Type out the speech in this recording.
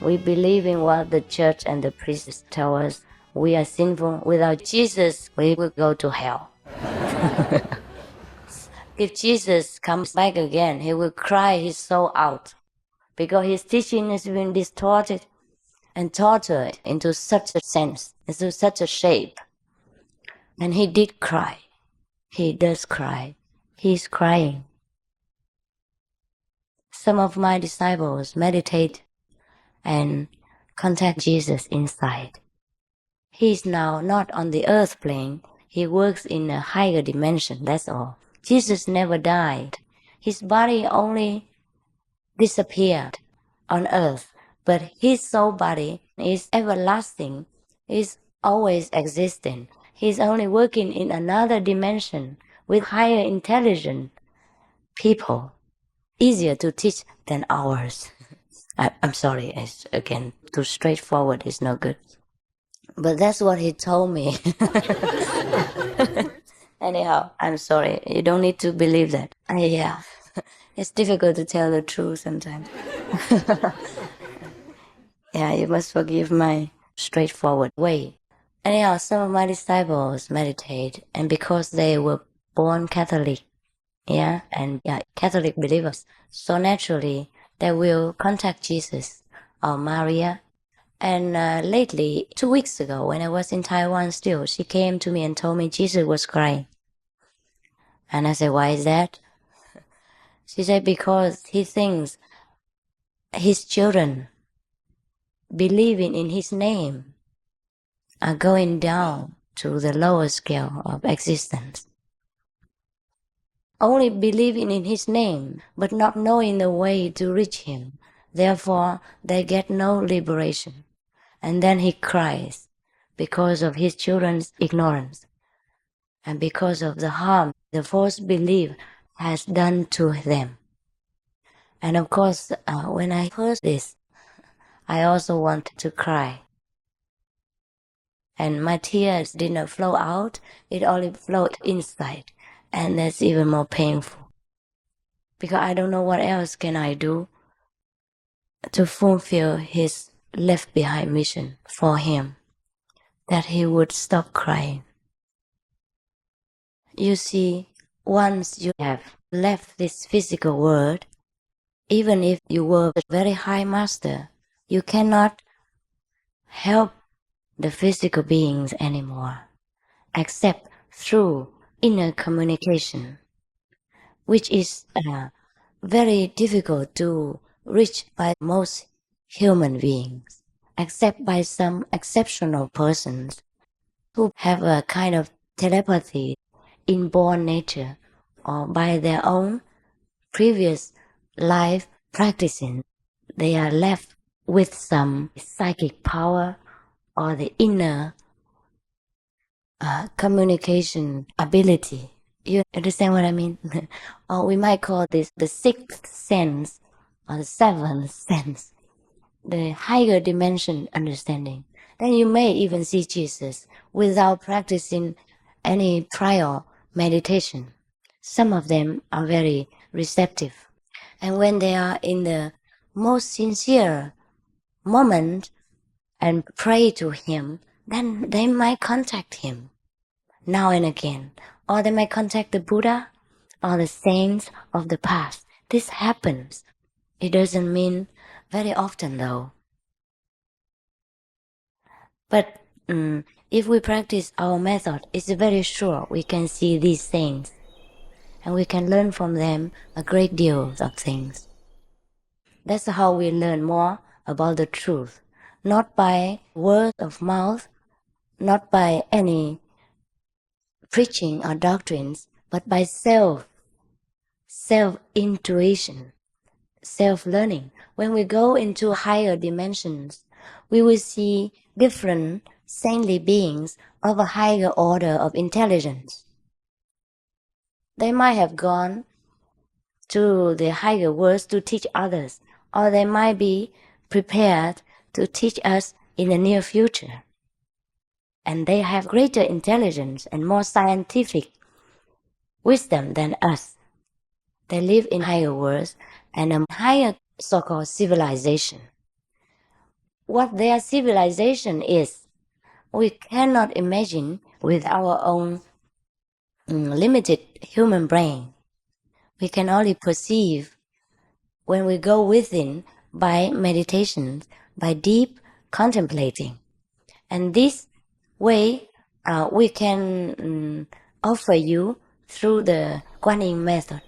We believe in what the church and the priests tell us. We are sinful. Without Jesus, we will go to hell. If Jesus comes back again, he will cry his soul out because his teaching has been distorted and tortured into such a sense, into such a shape. And he did cry. He does cry. He's crying. Some of my disciples meditate and contact Jesus inside. He's now not on the earth plane. He works in a higher dimension, that's all. Jesus never died. His body only disappeared on earth, but his soul body is everlasting, is always existing. He's only working in another dimension with higher intelligent people, easier to teach than ours. I'm sorry, again, too straightforward is no good. But that's what he told me. Anyhow, I'm sorry. You don't need to believe that. Yeah. It's difficult to tell the truth sometimes. Yeah, you must forgive my straightforward way. Anyhow, some of my disciples meditate, and because they were born Catholic, Catholic believers, so naturally they will contact Jesus or Maria. And lately, 2 weeks ago, when I was in Taiwan still, she came to me and told me Jesus was crying. And I said, why is that? She said, because he thinks his children believing in his name are going down to the lower scale of existence. Only believing in his name, but not knowing the way to reach him. Therefore, they get no liberation. And then he cries because of his children's ignorance and because of the harm the false belief has done to them. And of course, when I heard this, I also wanted to cry. And my tears did not flow out, it only flowed inside. And that's even more painful. Because I don't know what else can I do to fulfill his left behind mission for him, that he would stop crying. You see, once you have left this physical world, even if you were a very high master, you cannot help the physical beings anymore, except through inner communication, which is very difficult to reach by most human beings, except by some exceptional persons who have a kind of telepathy, inborn nature, or by their own previous life practicing. They are left with some psychic power or the inner communication ability. You understand what I mean? Or we might call this the sixth sense or the seventh sense, the higher dimension understanding. Then you may even see Jesus without practicing any prior meditation. Some of them are very receptive. And when they are in the most sincere moment and pray to him, then they might contact him now and again. Or they might contact the Buddha or the saints of the past. This happens. It doesn't mean very often though. But if we practice our method, it's very sure we can see these things. And we can learn from them a great deal of things. That's how we learn more about the truth. Not by word of mouth, not by any preaching or doctrines, but by self-intuition, self-learning. When we go into higher dimensions, we will see different saintly beings of a higher order of intelligence. They might have gone to the higher worlds to teach others, or they might be prepared to teach us in the near future. And they have greater intelligence and more scientific wisdom than us. They live in higher worlds and a higher so-called civilization. what their civilization is, we cannot imagine with our own limited human brain. We can only perceive when we go within by meditation, by deep contemplating. And this way we can offer you through the Guan Yin method.